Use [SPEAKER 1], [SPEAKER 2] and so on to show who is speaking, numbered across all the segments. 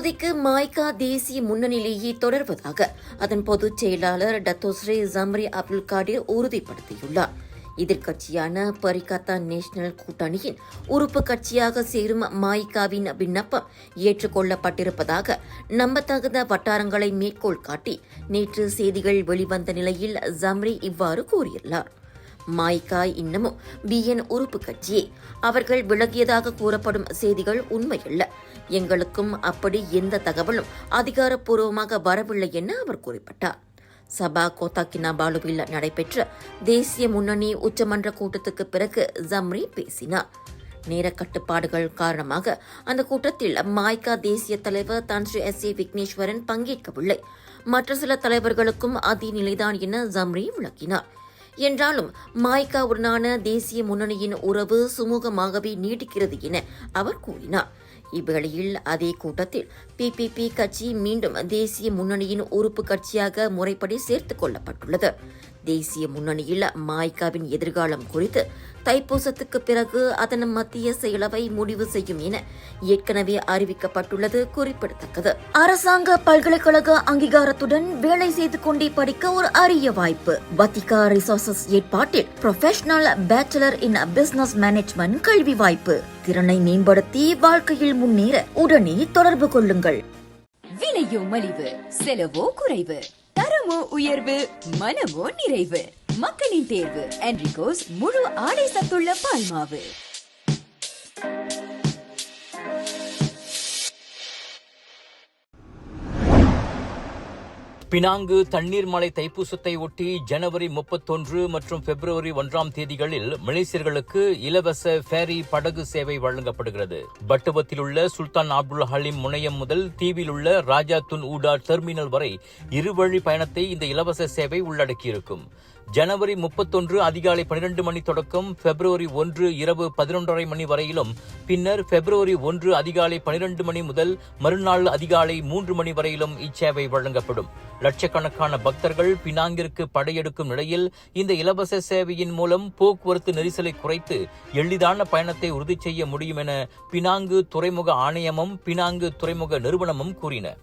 [SPEAKER 1] இப்போதைக்கு மாய்கா தேசிய முன்னணியிலேயே தொடர்வதாக அதன் பொதுச் செயலாளர் டத்தோஸ்ரீ ஜம்ரி அப்துல் காடிர் உறுதிப்படுத்தியுள்ளார். எதிர்க்கட்சியான பரிகத்தா நேஷனல் கூட்டணியின் உறுப்பு கட்சியாக சேரும் மாய்காவின் விண்ணப்பம் ஏற்றுக்கொள்ளப்பட்டிருப்பதாக நம்பத்தகுந்த வட்டாரங்களை மேற்கோள் காட்டி நேற்று செய்திகள் வெளிவந்த நிலையில் ஜம்ரி இவ்வாறு கூறியுள்ளார். மாய்கா இன்னமும் பிஎன் உறுப்பு கட்சியே. அவர்கள் விலகியதாக கூறப்படும் செய்திகள் உண்மையல்ல. எங்களுக்கும் அப்படி எந்த தகவலும் அதிகாரப்பூர்வமாக வரவில்லை என அவர் குறிப்பிட்டார். சபா கோத்தா கினாபாலுவில் நடைபெற்ற தேசிய முன்னணி உச்சமன்ற கூட்டத்துக்கு பிறகு ஜம்ரி பேசினார். நேர கட்டுப்பாடுகள் காரணமாக அந்த கூட்டத்தில் மாய்கா தேசிய தலைவர் தன்ஸ்ரீ S.A. விக்னேஸ்வரன் பங்கேற்கவில்லை. மற்ற சில தலைவர்களுக்கும் அதே நிலைதான் என ஜம்ரி விளக்கினார். என்றாலும் மாய்காவுடனான தேசிய முன்னணியின் உறவு சுமூகமாகவே நீடிக்கிறது என அவர் கூறினார். இவ்வேளையில் அதே கூட்டத்தில் PPP கட்சி மீண்டும் தேசிய முன்னணியின் உறுப்பு கட்சியாக முறைப்படி சேர்த்துக் கொள்ளப்பட்டுள்ளது. தேசிய முன்னணியில் மாய்காவின் எதிர்காலம் குறித்து தைப்பூசத்துக்கு பிறகு அதன் மத்திய செயலவை முடிவு செய்யும் என ஏற்கனவே அறிவிக்கப்பட்டுள்ளது குறிப்பிடத்தக்கது. அரசாங்க பல்கலைக்கழக அங்கீகாரத்துடன் வேலை செய்து கொண்டே படிக்க ஒரு அரிய வாய்ப்பு. வத்திகா ரிசோர்சஸ் ஏற்பாட்டில் ப்ரொஃபஷனல் பேச்சுலர் இன் பிசினஸ் மேனேஜ்மெண்ட் கல்வி வாய்ப்பு. திறனை மேம்படுத்தி வாழ்க்கையில் முன்னேற உடனே தொடர்பு கொள்ளுங்கள்.
[SPEAKER 2] விலையோ மலிவு, செலவோ குறைவு, தரமோ உயர்வு, மனமோ நிறைவு. மக்களின் தேர்வு என்ரிகோஸ் முழு ஆடை சத்துள்ள பால்மாவு.
[SPEAKER 3] பினாங்கு தண்ணீர் மலை தைப்பூசத்தை ஒட்டி ஜனவரி 31 மற்றும் பிப்ரவரி 1 தேதிகளில் மலேசியர்களுக்கு இலவச ஃபேரி படகு சேவை வழங்கப்படுகிறது. பட்டுவத்தில் உள்ள சுல்தான் அப்துல் ஹலீம் முனையம் முதல் தீவில் உள்ள ராஜா துன் ஊடா டெர்மினல் வரை இருவழி பயணத்தை இந்த இலவச சேவை உள்ளடக்கியிருக்கும். ஜனவரி 31 அதிகாலை 12 மணி தொடக்கம் பிப்ரவரி 1 இரவு 11:30 மணி வரையிலும், பின்னர் பிப்ரவரி 1 அதிகாலை 12 மணி முதல் மறுநாள் அதிகாலை 3 மணி வரையிலும் இச்சேவை வழங்கப்படும். லட்சக்கணக்கான பக்தர்கள் பினாங்கிற்கு படையெடுக்கும் நிலையில் இந்த இலவச சேவையின் மூலம் போக்குவரத்து நெரிசலை குறைத்து எளிதான பயணத்தை உறுதி செய்ய முடியும் என பினாங்கு துறைமுக ஆணையமும் பினாங்கு துறைமுக நிறுவனமும் கூறின.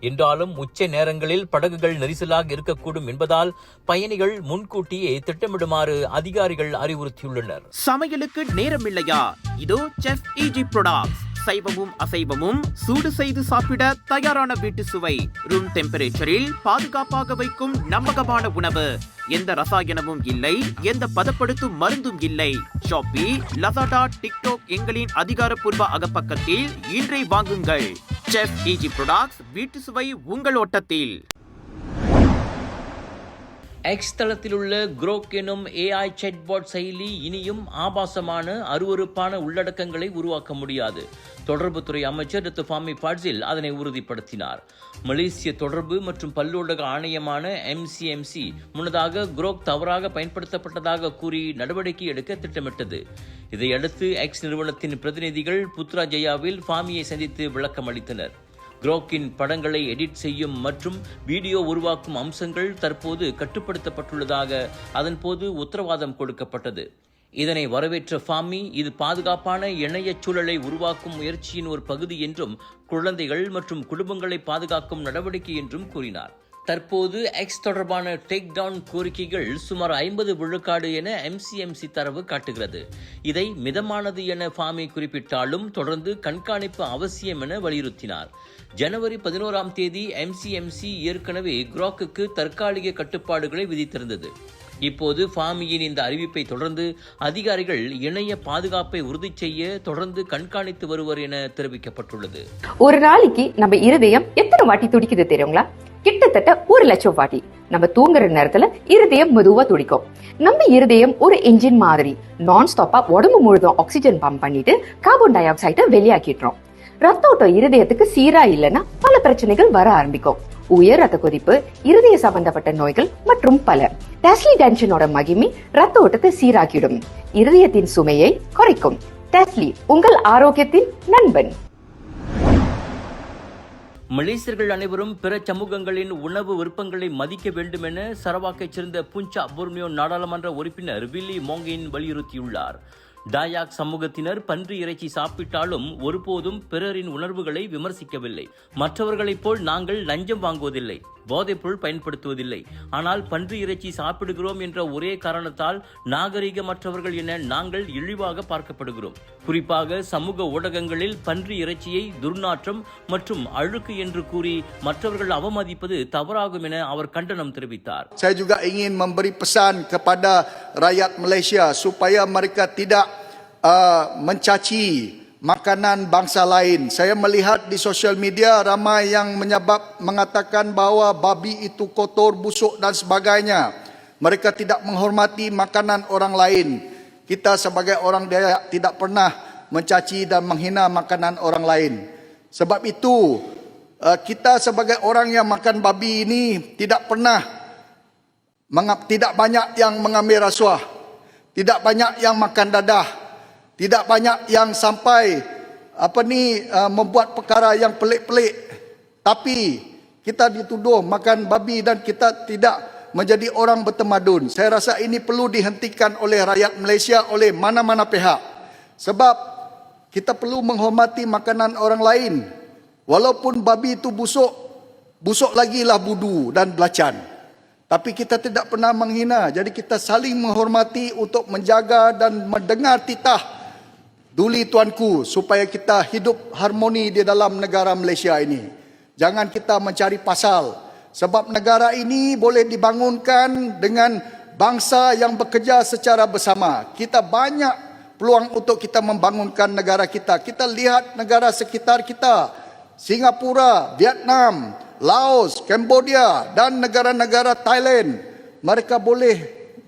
[SPEAKER 3] என்றாலும் உச்ச நேரங்களில் படகுகள் நெரிசலாக இருக்கக்கூடும் என்பதால் பயணிகள் முன்கூட்டியே திட்டமிடுமாறு அதிகாரிகள் அறிவுறுத்தியுள்ளனர்.
[SPEAKER 4] சமையலுக்கு நேரம் இல்லையா? இதோ செஃப் EG ப்ராடக்ட்ஸ். சைவமும் அசைவமும் சூடு செய்து சாப்பிட தயாரான வீட்டு சுவை. ரூம் டெம்பரேச்சரில் பாதுகாப்பாக வைக்கும் நம்பகமான உணவு. எந்த ரசாயனமும் இல்லை, எந்த பதப்படுத்தும் மருந்தும் இல்லை. ஷாப்பி, லசாடா, டிக்டாக் எங்களின் அதிகாரப்பூர்வ அகப்பக்கத்தில் இன்றை வாங்குங்கள். செஃப் EG ப்ராடக்ட்ஸ், வீட்டு சுவை உங்கள் ஓட்டத்தில்.
[SPEAKER 3] எக்ஸ் தளத்தில் உள்ள குரோக் எனும் AI chatbot செயலி இனியும் ஆபாசமான அருவருப்பான உள்ளடக்கங்களை உருவாக்க முடியாது. தொடர்புத்துறை அமைச்சர் டாக்டர் ஃபாமி பாட்சில் அதனை உறுதிப்படுத்தினார். மலேசிய தொடர்பு மற்றும் பல்லூடக ஆணையமான MCMC முன்னதாக குரோக் தவறாக பயன்படுத்தப்பட்டதாக கூறி நடவடிக்கை எடுக்க திட்டமிட்டது. இதையடுத்து எக்ஸ் நிறுவனத்தின் பிரதிநிதிகள் புத்ரா ஜெயாவில் ஃபாமியை சந்தித்து விளக்கம் அளித்தனர். குரோக்கின் படங்களை எடிட் செய்யும் மற்றும் வீடியோ உருவாக்கும் அம்சங்கள் தற்போது கட்டுப்படுத்தப்பட்டுள்ளதாக அதன்போது உத்தரவாதம் கொடுக்கப்பட்டது. இதனை வரவேற்ற ஃபாமி, இது பாதுகாப்பான இணைய சூழலை உருவாக்கும் முயற்சியின் ஒரு பகுதி என்றும் குழந்தைகள் மற்றும் குடும்பங்களை பாதுகாக்கும் நடவடிக்கை என்றும் கூறினார். தற்போது எக்ஸ் தொடர்பான டேக் டவுன் கோரிக்கைகள் சுமார் 50 விழுக்காடு என MCMC தரவு காட்டுகிறது. இதை மிதமானது என ஃபாமி குறிப்பிட்டாலும் தொடர்ந்து கண்காணிப்பு அவசியம் என வலியுறுத்தினார். ஜனவரி 11 தேதி MCMC ஏற்கனவே குரோக்குக்கு தற்காலிக கட்டுப்பாடுகளை விதித்திருந்தது. இப்போது ஃபாமியின் இந்த அறிவிப்பை தொடர்ந்து அதிகாரிகள் இணைய பாதுகாப்பை உறுதி செய்ய தொடர்ந்து கண்காணித்து வருவர் என தெரிவிக்கப்பட்டுள்ளது.
[SPEAKER 5] ஒரு நாளைக்கு நம்ம இருதயம் எத்தனை வாட்டி துடிக்குது தெரியுங்களா? கிட்டத்தட்ட 1,00,000 வாட்டி. நம்ம தூங்குற நேரத்துல இருதயம் மெதுவா துடிக்கும். நம்ம இருதயம் ஒரு என்ஜின் மாதிரி நான் ஸ்டாப்பா உடம்பு முழுதும் ஆக்சிஜன் பம்ப் பண்ணிட்டு கார்பன் டை ஆக்சைடை வெளியாக்கிடுறோம். ரத்த ஓட்டம் இருதயத்துக்கு சீரா இல்லைன்னா பல பிரச்சனைகள் வர ஆரம்பிக்கும். உயர் ரத்த கொதிப்பு, இருதய சம்பந்தப்பட்ட நோய்கள் மற்றும் பல. டெஸ்லி டென்ஷனோட மகிமை ரத்த ஓட்டத்தை சீராக்கிடும், இருதயத்தின் சுமையை குறைக்கும். டெஸ்லி, உங்கள் ஆரோக்கியத்தின் நண்பன்.
[SPEAKER 3] மலேசியர்கள் அனைவரும் பிற சமூகங்களின் உணவு விருப்பங்களை மதிக்க வேண்டும் என சரவாக்கைச் சேர்ந்த புஞ்சா போர்னியோ நாடாளுமன்ற உறுப்பினர் வில்லி மோங்கின் வலியுறுத்தியுள்ளார். டாயாக் சமூகத்தினர் பன்றி இறைச்சி சாப்பிட்டாலும் ஒருபோதும் பிறரின் உணர்வுகளை விமர்சிக்கவில்லை. மற்றவர்களைப் போல் நாங்கள் லஞ்சம் வாங்குவதில்லை, போதைப்பொருள் பயன்படுத்துவதில்லை. ஆனால் பன்றி இறைச்சி சாப்பிடுகிறோம் என்ற ஒரே காரணத்தால் நாகரிகமற்றவர்கள் என நாங்கள் இழிவாக பார்க்கப்படுகிறோம். குறிப்பாக சமூக ஊடகங்களில் பன்றி இறைச்சியை துர்நாற்றம் மற்றும் அழுக்கு என்று கூறி மற்றவர்கள் அவமதிப்பது தவறாகும் என அவர் கண்டனம் தெரிவித்தார்.
[SPEAKER 6] Saya juga ingin memberi pesan kepada rakyat Malaysia supaya mereka tidak mencaci makanan bangsa lain. Saya melihat di sosial media ramai yang mengatakan bahawa babi itu kotor, busuk dan sebagainya. Mereka tidak menghormati makanan orang lain. Kita sebagai orang Dayak tidak pernah mencaci dan menghina makanan orang lain. Sebab itu kita sebagai orang yang makan babi ini tidak banyak yang mengambil rasuah, tidak banyak yang makan dadah, tidak banyak yang sampai membuat perkara yang pelik-pelik. Tapi kita dituduh makan babi dan kita tidak menjadi orang bertamadun. Saya rasa ini perlu dihentikan oleh rakyat Malaysia, oleh mana-mana pihak. Sebab kita perlu menghormati makanan orang lain. Walaupun babi itu busuk lagilah budu dan belacan. Tapi kita tidak pernah menghina. Jadi kita saling menghormati untuk menjaga dan mendengar titah duli tuanku supaya kita hidup harmoni di dalam negara Malaysia ini. Jangan kita mencari pasal. Sebab negara ini boleh dibangunkan dengan bangsa yang bekerja secara bersama. Kita banyak peluang untuk kita membangunkan negara kita. Kita lihat negara sekitar kita. Singapura, Vietnam, Laos, Cambodia dan negara-negara Thailand. Mereka boleh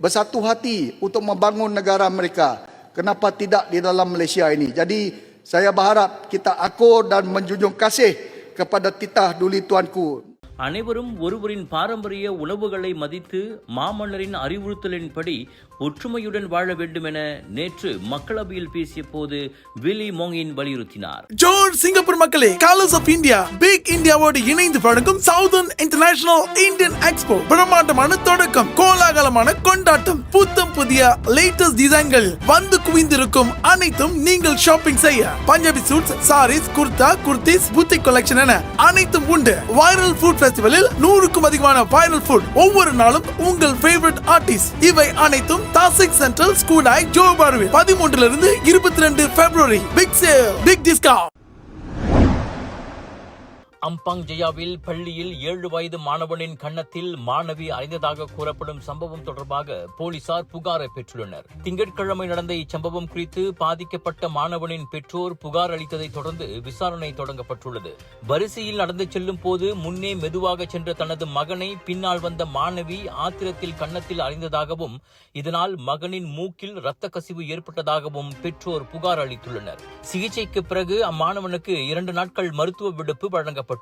[SPEAKER 6] bersatu hati untuk membangun negara mereka. Kenapa tidak di dalam Malaysia ini? Jadi saya berharap kita akur dan menjunjung kasih kepada titah duli tuanku.
[SPEAKER 3] அனைவரும் ஒருவரின் பாரம்பரிய உணவுகளை மதித்து மாமன்னரின் அறிவுறுத்தலின்படி ஒற்றுமையுடன் வாழ வேண்டும் என நேற்று மக்களவையில் பேசிய போது வில்லி மோங்கின் வலியுறுத்தினார்.
[SPEAKER 7] ஜோர் சிங்கப்பூர் மக்களே, கலர்ஸ் ஆஃப் இந்தியா பிக் இந்தியாவோடு இணைந்து வழங்கும் சவுதர்ன் இன்டர்நேஷனல் இந்தியன் எக்ஸ்போ பிரம்மாண்டமான தொடக்கம், கோலாகலமான கொண்டாட்டம், புத்தம் புதிய லேட்டஸ்ட் டிசைன்கள் வந்து குவிந்திருக்கும். அனைத்தும் நீங்கள் ஷாப்பிங் செய்ய Punjabi suits, saris, kurta, kurtis, boutique collection என அனைத்தும் உண்டு. வைரல் ஃபுட் ஃபெஸ்டிவலில் 100க்கும் அதிகமான வைரல் ஃபுட், ஒவ்வொரு நாளும் உங்கள் ஃபேவரட் ஆர்டிஸ்ட். இவை அனைத்தும் தாசிக் சென்ட்ரல் ஸ்கூடாய் ஜோஹர் பாருவில் 13 22 பிப்ரவரி. Big sale, big discount.
[SPEAKER 3] அம்பாங் ஜெயாவில் பள்ளியில் 7 வயது மாணவனின் கன்னத்தில் மாணவி அறைந்ததாக கூறப்படும் சம்பவம் தொடர்பாக போலீசார் புகாரை பெற்றுள்ளனர். திங்கட்கிழமை நடந்த இச்சம்பவம் குறித்து பாதிக்கப்பட்ட மாணவனின் பெற்றோர் புகார் அளித்ததை தொடர்ந்து விசாரணை தொடங்கப்பட்டுள்ளது. வரிசையில் நடந்து செல்லும் போது முன்னே மெதுவாக சென்ற தனது மகனை பின்னால் வந்த மாணவி ஆத்திரத்தில் கன்னத்தில் அறைந்ததாகவும் இதனால் மகனின் மூக்கில் இரத்த கசிவு ஏற்பட்டதாகவும் பெற்றோர் புகார் அளித்துள்ளனர். சிகிச்சைக்கு பிறகு அம்மாணவனுக்கு 2 நாட்கள் மருத்துவ விடுப்பு வழங்கப்பட்டது.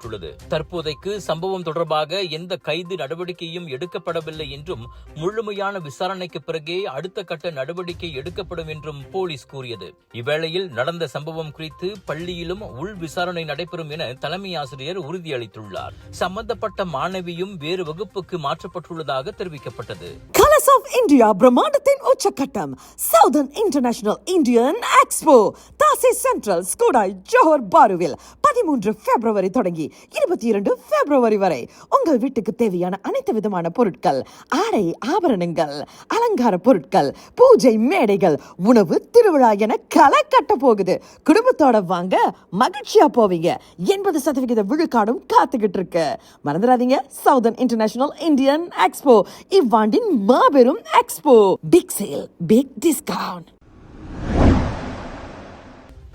[SPEAKER 3] தற்போதைக்கு சம்பவம் தொடர்பாக எந்த கைது நடவடிக்கையும் எடுக்கப்படவில்லை என்றும் முழுமையான விசாரணைக்கு பிறகே அடுத்த கட்ட நடவடிக்கை எடுக்கப்படும் என்றும் போலீஸ் கூறியது. இவ்வேளையில் நடந்த சம்பவம் குறித்து பள்ளியிலும் உள் விசாரணை நடைபெறும் என தலைமை ஆசிரியர் உறுதியளித்துள்ளார். சம்பந்தப்பட்ட மாணவியும் வேறு வகுப்புக்கு மாற்றப்பட்டுள்ளதாக தெரிவிக்கப்பட்டது.
[SPEAKER 8] கலர்ஸ் ஆஃப் இந்தியா பிரம்மாண்டத்தின் உச்சக்கட்டம் Southern international Indian Expo Tasik Central Skudai ஜோஹர் பாருவில் 13 பிப்ரவரி தொடங்கி 22 பிப்ரவரி வரை. உங்கள் வீட்டுக்கு தேவையான அனைத்து விதமான பொருட்கள், ஆடை ஆபரணங்கள், அலங்கார பொருட்கள், பூஜை மேடைகள், உணவு திருவிழா என களை கட்ட போகுது. குடும்பத்தோட வாங்க, மகிழ்ச்சியா போவீங்க. 80% விழுக்காடும் காத்துக்கிட்டு இருக்கு. மறந்துடாதீங்க, சவுதர்ன் இன்டர்நேஷனல் இந்தியன் எக்ஸ்போ இவ்வாண்டின் மாபெரும் expo. Big sale, big discount.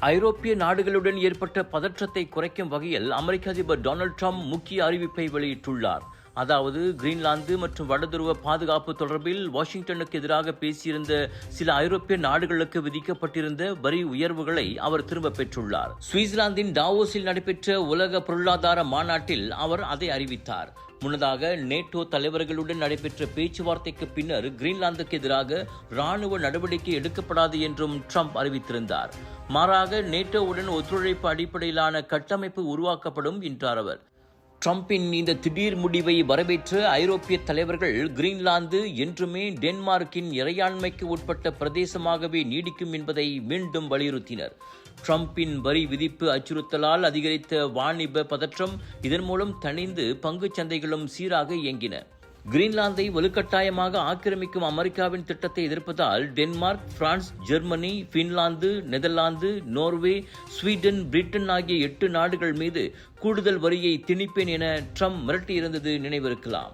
[SPEAKER 3] ஐரோப்பிய நாடுகளுடன் ஏற்பட்ட பதற்றத்தை குறைக்கும் வகையில் அமெரிக்க அதிபர் டொனால்ட் ட்ரம்ப் முக்கிய அறிவிப்பை வெளியிட்டுள்ளார். அதாவது கிரீன்லாந்து மற்றும் வடதுருவ பாதுகாப்பு தொடர்பில் வாஷிங்டனுக்கு எதிராக பேசியிருந்த சில ஐரோப்பிய நாடுகளுக்கு விதிக்கப்பட்டிருந்த வரி உயர்வுகளை அவர் திரும்ப பெற்றுள்ளார். சுவிட்சர்லாந்தின் டாவோஸில் நடைபெற்ற உலக பொருளாதார மாநாட்டில் அவர் அதை அறிவித்தார். முன்னதாக நேட்டோ தலைவர்களுடன் நடைபெற்ற பேச்சுவார்த்தைக்கு பின்னர் கிரீன்லாந்துக்கு எதிராக ராணுவ நடவடிக்கை எடுக்கப்படாது என்றும் ட்ரம்ப் அறிவித்திருந்தார். மாறாக நேட்டோவுடன் ஒத்துழைப்பு அடிப்படையிலான கட்டமைப்பு உருவாக்கப்படும் என்றார் அவர். ட்ரம்பின் இந்த திடீர் முடிவை வரவேற்ற ஐரோப்பிய தலைவர்கள் கிரீன்லாந்து என்றுமே டென்மார்க்கின் இறையாண்மைக்கு உட்பட்ட பிரதேசமாகவே நீடிக்கும் என்பதை மீண்டும் வலியுறுத்தினர். ட்ரம்பின் வரி விதிப்பு அச்சுறுத்தலால் அதிகரித்த வாணிப பதற்றம் இதன் மூலம் தணிந்து பங்குச் சந்தைகளும் சீராக இயங்கின. கிரீன்லாந்தை வலுக்கட்டாயமாக ஆக்கிரமிக்கும் அமெரிக்காவின் திட்டத்தை எதிர்ப்பதால் Denmark, France, Germany, Finland, Netherlands, Norway, Sweden, Britain ஆகிய 8 நாடுகள் மீது கூடுதல் வரியை திணிப்பேன் என ட்ரம்ப் மிரட்டியிருந்தது நினைவிருக்கலாம்.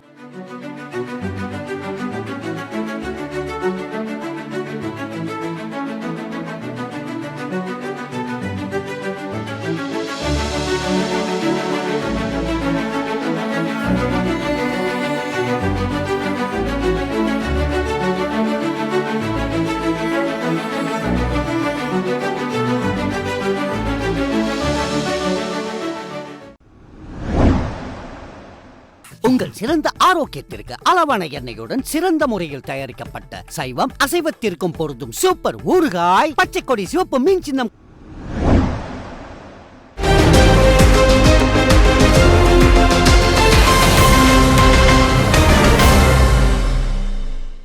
[SPEAKER 9] உங்கள் சிறந்த ஆரோக்கியத்திற்கு அளவான எண்ணெயுடன் சிறந்த முறையில் தயாரிக்கப்பட்ட சைவம் அசைவத்திற்கும் பொருந்தும் சூப்பர் ஊறுகாய் பச்சை கொடி சிவப்பு மீன் சின்னம்